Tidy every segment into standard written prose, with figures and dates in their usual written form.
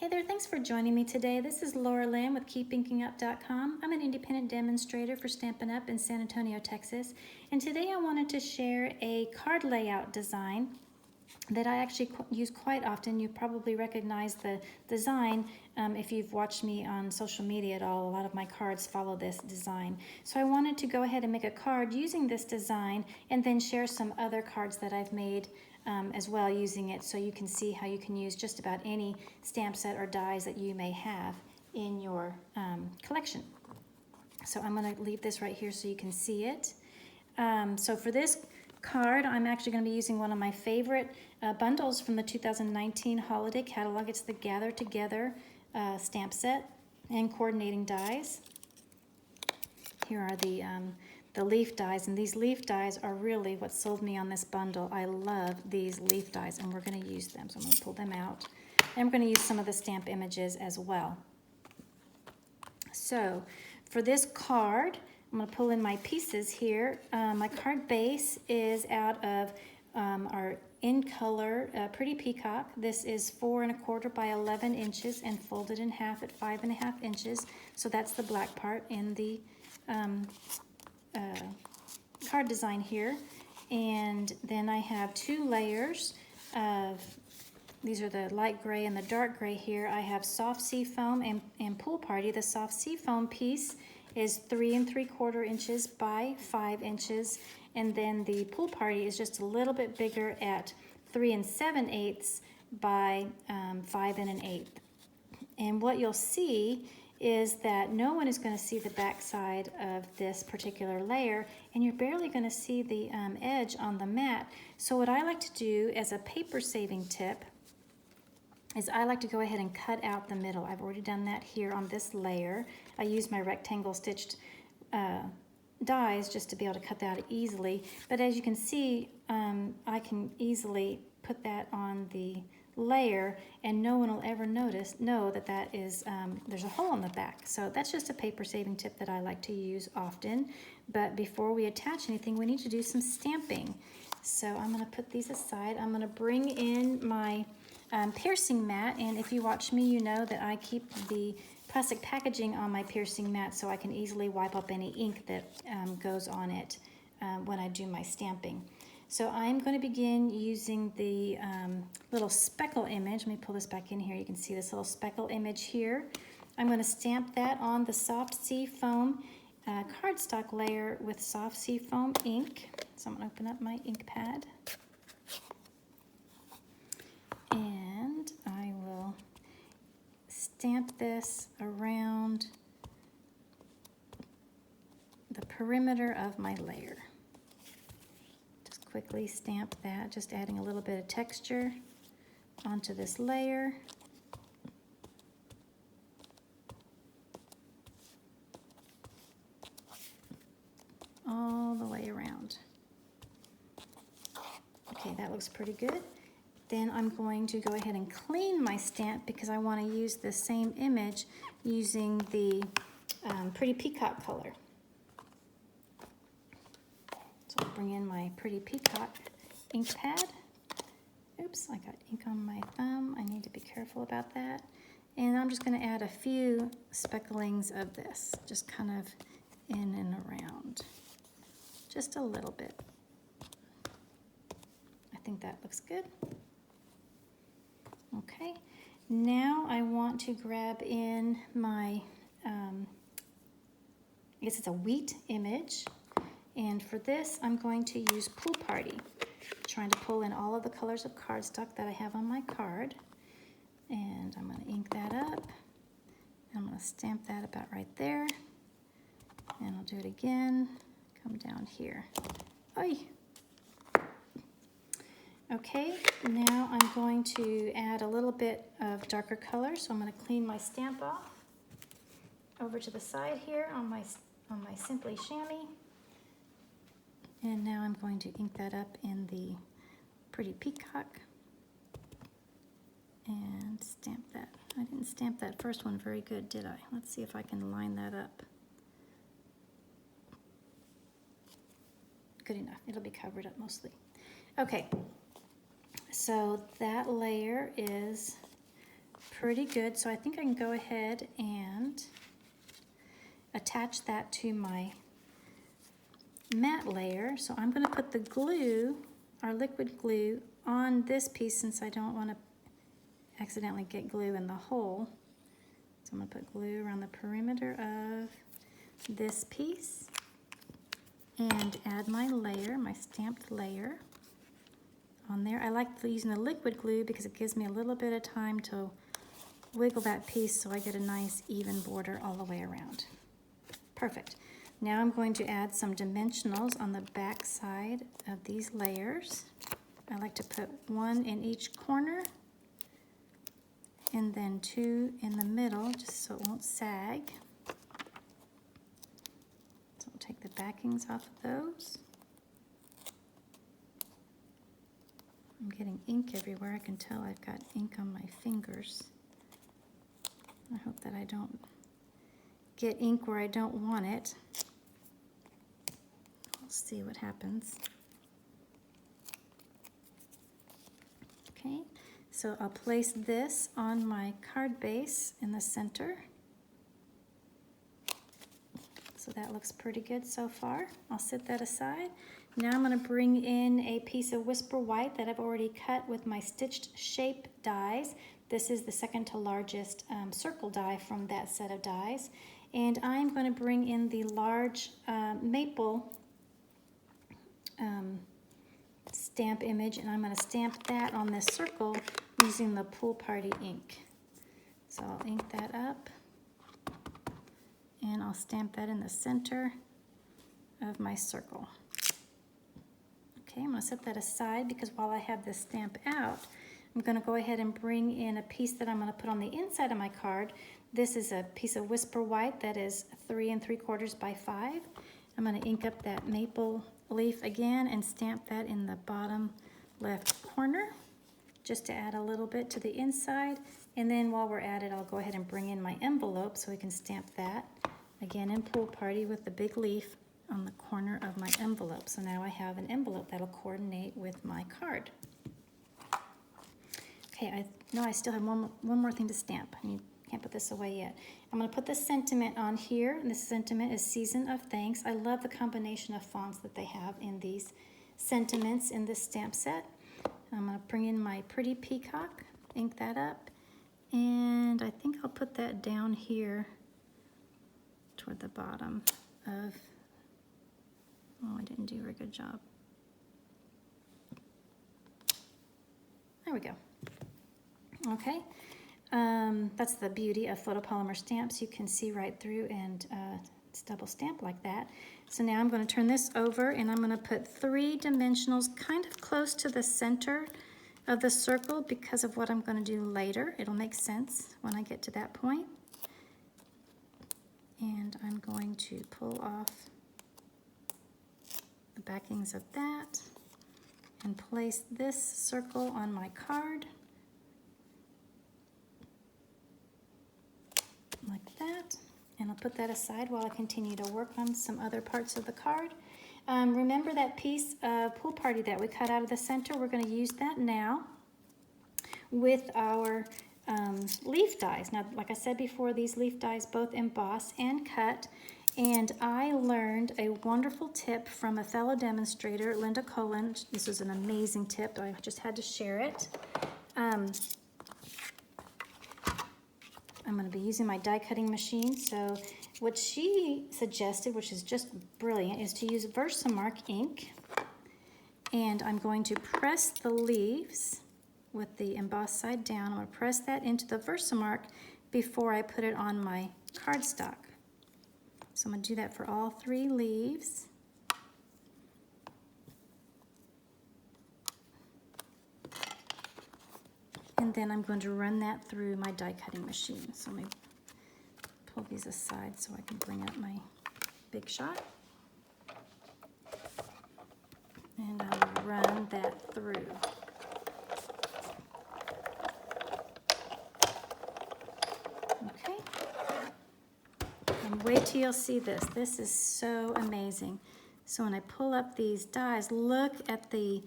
Hey there, thanks for joining me today. This is Laura Lamb with KeepInkingUp.com. I'm an independent demonstrator for Stampin' Up! In San Antonio, Texas. And today I wanted to share a card layout design that I actually use quite often. You probably recognize the design if you've watched me on social media at all. A lot of my cards follow this design. So I wanted to go ahead and make a card using this design and then share some other cards that I've made as well using it, so you can see how you can use just about any stamp set or dies that you may have in your collection. So I'm going to leave this right here so you can see it. So for this card, I'm actually going to be using one of my favorite bundles from the 2019 holiday catalog. It's the Gather Together stamp set and coordinating dies. Here are the leaf dies, and these leaf dies are really what sold me on this bundle. I love these leaf dies, and we're going to use them. So I'm going to pull them out, and we're going to use some of the stamp images as well. So for this card, I'm going to pull in my pieces here. My card base is out of our In Color Pretty Peacock. This is 4 1/4 by 11 inches and folded in half at 5 1/2 inches. So that's the black part in the card design here. And then I have 2 layers of, these are the light gray and the dark gray here. I have soft sea foam and Pool Party. The soft sea foam piece is 3 3/4 inches by 5 inches. And then the Pool Party is just a little bit bigger at 3 7/8 by 5 1/8. And what you'll see is that no one is going to see the back side of this particular layer, and you're barely going to see the edge on the mat. So what I like to do as a paper saving tip is I like to go ahead and cut out the middle. I've already done that here on this layer. I use my rectangle stitched dies just to be able to cut that out easily. But as you can see, I can easily put that on the layer and no one will ever know that that is there's a hole in the back. So that's just a paper saving tip that I like to use often. But before we attach anything, we need to do some stamping. So I'm going to put these aside. I'm going to bring in my piercing mat, and if you watch me, you know that I keep the plastic packaging on my piercing mat so I can easily wipe up any ink that goes on it when I do my stamping. So I'm going to begin using the little speckle image. Let me pull this back in here. You can see this little speckle image here. I'm going to stamp that on the soft sea foam cardstock layer with soft sea foam ink. So I'm going to open up my ink pad. And I will stamp this around the perimeter of my layer. Quickly stamp that, just adding a little bit of texture onto this layer. All the way around. Okay, that looks pretty good. Then I'm going to go ahead and clean my stamp because I want to use the same image using the Pretty Peacock color. So I'll bring in my Pretty Peacock ink pad. Oops, I got ink on my thumb. I need to be careful about that. And I'm just going to add a few specklings of this, just kind of in and around. Just a little bit. I think that looks good. Okay, now I want to grab in my, I guess it's a wheat image. And for this, I'm going to use Pool Party, trying to pull in all of the colors of cardstock that I have on my card. And I'm going to ink that up. I'm going to stamp that about right there. And I'll do it again. Come down here. Oy! Okay, now I'm going to add a little bit of darker color. So I'm going to clean my stamp off. Over to the side here on my Simply Chamois. And now I'm going to ink that up in the Pretty Peacock and stamp that. I didn't stamp that first one very good, did I? Let's see if I can line that up. Good enough. It'll be covered up mostly. Okay, so that layer is pretty good, so I think I can go ahead and attach that to my matte layer. So I'm going to put the glue, our liquid glue, on this piece since I don't want to accidentally get glue in the hole. So I'm going to put glue around the perimeter of this piece and add my layer, my stamped layer on there. I like using the liquid glue because it gives me a little bit of time to wiggle that piece so I get a nice even border all the way around. Perfect. Now I'm going to add some dimensionals on the back side of these layers. I like to put one in each corner and then two in the middle just so it won't sag. So I'll take the backings off of those. I'm getting ink everywhere. I can tell I've got ink on my fingers. I hope that I don't get ink where I don't want it. We'll see what happens. Okay, so I'll place this on my card base in the center. So that looks pretty good so far. I'll set that aside. Now I'm going to bring in a piece of Whisper White that I've already cut with my stitched shape dies. This is the second to largest circle die from that set of dies. And I'm going to bring in the large maple stamp image, and I'm going to stamp that on this circle using the Pool Party ink. So I'll ink that up, and I'll stamp that in the center of my circle. Okay, I'm going to set that aside because while I have this stamp out, I'm going to go ahead and bring in a piece that I'm going to put on the inside of my card. This is a piece of Whisper White that is 3 3/4 by 5. I'm going to ink up that maple leaf again and stamp that in the bottom left corner just to add a little bit to the inside. And then while we're at it, I'll go ahead and bring in my envelope so we can stamp that again in Pool Party with the big leaf on the corner of my envelope. So now I have an envelope that'll coordinate with my card. Okay, I know I still have one more thing to stamp. I can't put this away yet. I'm going to put the sentiment on here, and this sentiment is Season of Thanks. I love the combination of fonts that they have in these sentiments in this stamp set. I'm going to bring in my pretty peacock, ink that up, and I think I'll put that down here toward the bottom of, oh, I didn't do a very good job. There we go. Okay. That's the beauty of photopolymer stamps. You can see right through, and it's double stamped like that. So now I'm going to turn this over, and I'm going to put 3 dimensionals kind of close to the center of the circle because of what I'm going to do later. It'll make sense when I get to that point. And I'm going to pull off the backings of that and place this circle on my card. Like that, and I'll put that aside while I continue to work on some other parts of the card. Remember that piece of Pool Party that we cut out of the center? We're going to use that now with our leaf dies. Now, like I said before, these leaf dies both emboss and cut, and I learned a wonderful tip from a fellow demonstrator, Linda Cullen. This was an amazing tip. I just had to share it. I'm going to be using my die cutting machine. So what she suggested, which is just brilliant, is to use Versamark ink. And I'm going to press the leaves with the embossed side down. I'm going to press that into the Versamark before I put it on my cardstock. So I'm going to do that for all 3 leaves. And then I'm going to run that through my die cutting machine. So let me pull these aside so I can bring up my big shot. And I'll run that through. Okay. And wait till you'll see this. This is so amazing. So when I pull up these dies, look at the,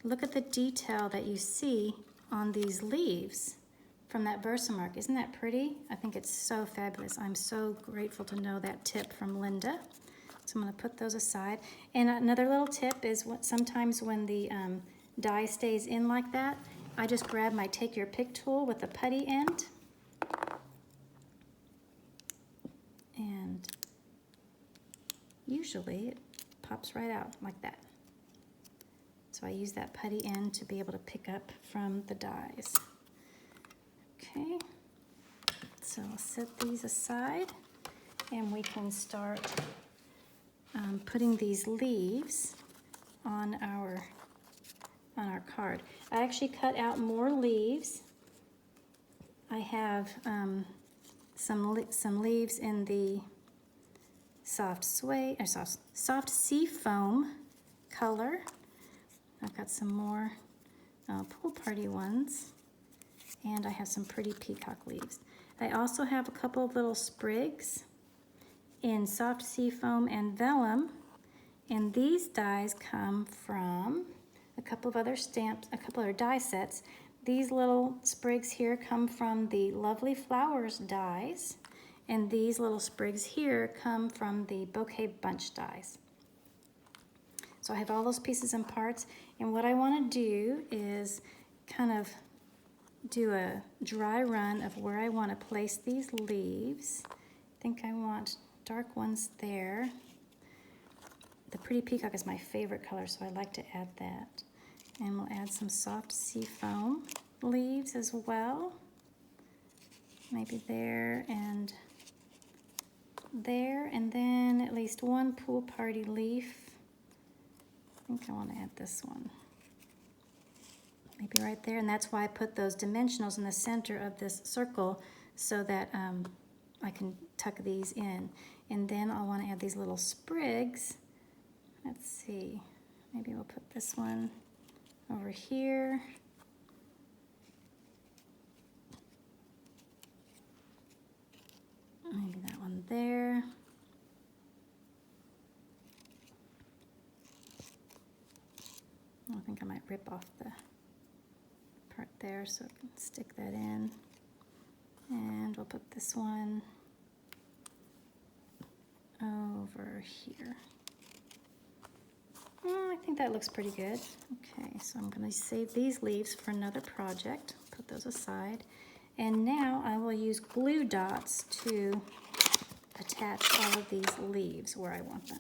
look at the detail that you see on these leaves. from that Versamark. Isn't that pretty? I think it's so fabulous. I'm so grateful to know that tip from Linda. So I'm going to put those aside. And another little tip is sometimes when the die stays in like that, I just grab my Take Your Pick tool with the putty end. And usually it pops right out like that. So I use that putty end to be able to pick up from the dies. Okay, so I'll set these aside and we can start putting these leaves on our card. I actually cut out more leaves. I have some leaves in the soft sea foam color. I've got some more pool party ones, and I have some pretty peacock leaves. I also have a couple of little sprigs in soft sea foam and vellum, and these dies come from a couple of other die sets. These little sprigs here come from the Lovely Flowers dies, and these little sprigs here come from the Bouquet Bunch dies. So I have all those pieces and parts, and what I want to do is kind of do a dry run of where I want to place these leaves. I think I want dark ones there. The Pretty Peacock is my favorite color, so I like to add that. And we'll add some soft sea foam leaves as well. Maybe there, and then at least one pool party leaf. I think I want to add this one. Maybe right there, and that's why I put those dimensionals in the center of this circle so that I can tuck these in. And then I'll want to add these little sprigs. Let's see, maybe we'll put this one over here. Maybe that one there. I think I might rip off the part there so I can stick that in. And we'll put this one over here. I think that looks pretty good. Okay, so I'm going to save these leaves for another project. Put those aside. And now I will use glue dots to attach all of these leaves where I want them.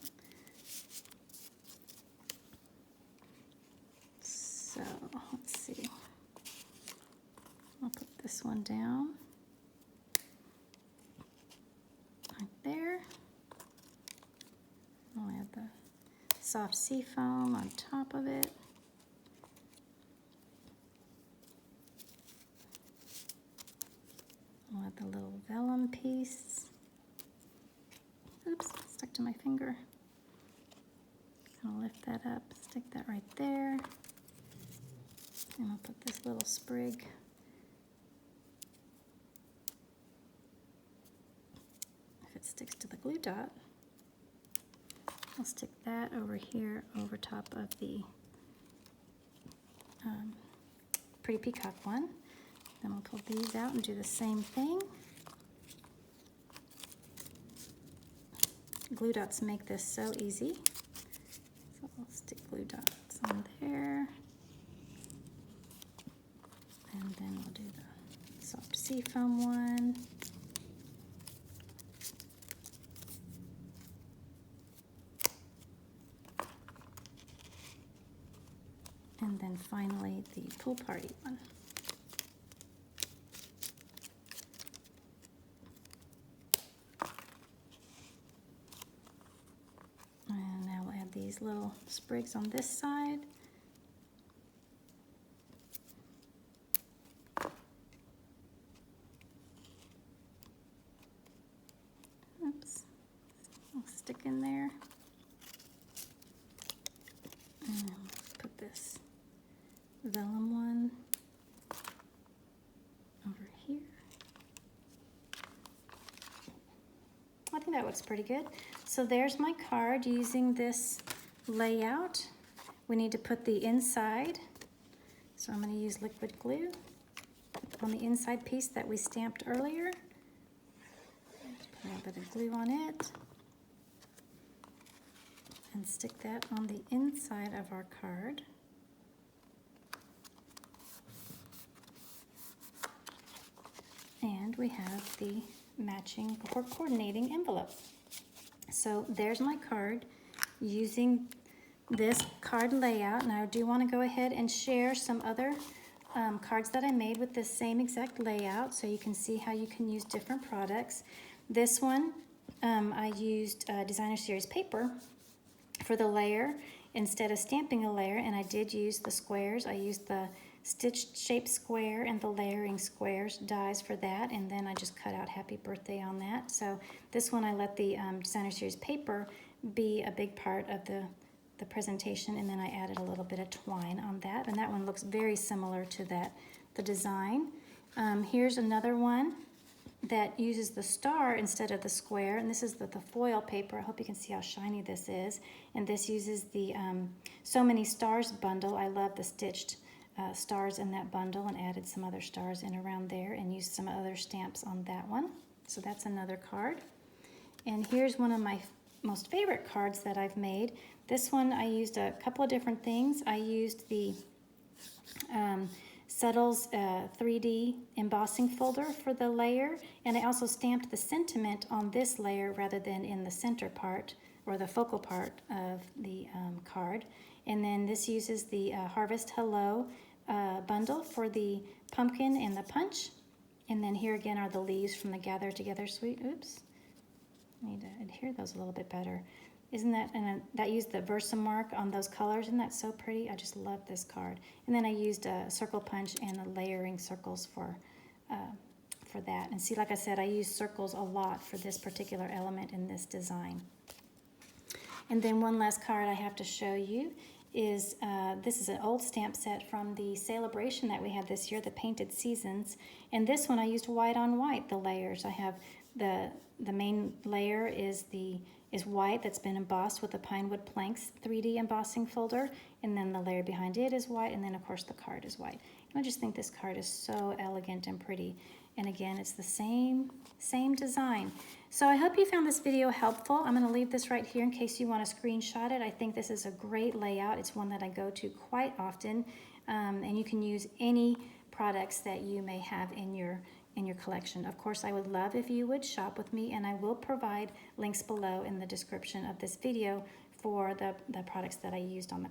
So let's see. I'll put this one down right there. I'll add the soft sea foam on top of it. I'll add the little vellum piece. Oops, stuck to my finger. I'll lift that up, stick that right there. And I'll put this little sprig if it sticks to the glue dot. I'll stick that over here over top of the Pretty Peacock one. Then we'll pull these out and do the same thing. Glue dots make this so easy. So I'll stick glue dots on there. And then we'll do the soft sea foam one. And then finally the pool party one. And now we'll add these little sprigs on this side. Oops, I'll stick in there. And put this vellum one over here. I think that looks pretty good. So there's my card using this layout. We need to put the inside. So I'm going to use liquid glue. on the inside piece that we stamped earlier. Put a little bit of glue on it. And stick that on the inside of our card. And we have the matching or coordinating envelope. So there's my card using this card layout. Now I do want to go ahead and share some other cards that I made with this same exact layout so you can see how you can use different products. This one, I used Designer Series paper for the layer instead of stamping a layer, and I did use the squares. I used the stitched shape square and the layering squares dies for that, and then I just cut out happy birthday on that. So this one I let the Designer Series paper be a big part of the presentation, and then I added a little bit of twine on that, and that one looks very similar to the design. Here's another one that uses the star instead of the square, and this is the foil paper. I hope you can see how shiny this is. And this uses the So Many Stars bundle. I love the stitched stars in that bundle, and added some other stars in around there and used some other stamps on that one. So that's another card. And here's one of my most favorite cards that I've made. This one I used a couple of different things. I used the Settles 3D embossing folder for the layer, and I also stamped the sentiment on this layer rather than in the center part or the focal part of the card. And then this uses the Harvest Hello bundle for the pumpkin and the punch. And then here again are the leaves from the Gather Together Suite. Oops, I need to adhere those a little bit better. Isn't that, and that used the Versamark on those colors. Isn't that so pretty? I just love this card. And then I used a circle punch and the layering circles for that. And see, like I said, I use circles a lot for this particular element in this design. And then one last card I have to show you is, this is an old stamp set from the celebration that we had this year, the Painted Seasons. And this one I used white on white, the layers. I have the main layer is white that's been embossed with the Pinewood Planks 3D embossing folder, and then the layer behind it is white, and then of course the card is white. And I just think this card is so elegant and pretty. And again, it's the same design. So I hope you found this video helpful. I'm going to leave this right here in case you want to screenshot it. I think this is a great layout. It's one that I go to quite often, and you can use any products that you may have in your collection. Of course, I would love if you would shop with me, and I will provide links below in the description of this video for the products that I used on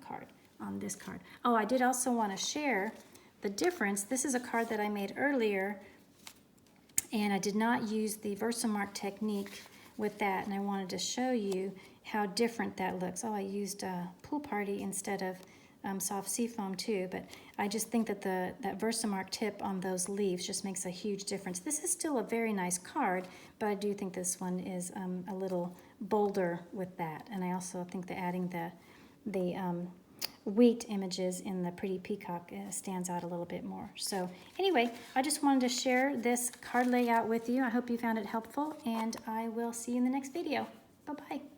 this card. Oh, I did also want to share the difference. This is a card that I made earlier, and I did not use the Versamark technique with that, and I wanted to show you how different that looks. Oh, I used Pool Party instead of soft seafoam too, but I just think that that Versamark tip on those leaves just makes a huge difference. This is still a very nice card, but I do think this one is a little bolder with that. And I also think that adding the wheat images in the pretty peacock stands out a little bit more. So anyway, I just wanted to share this card layout with you. I hope you found it helpful, and I will see you in the next video. Bye-bye.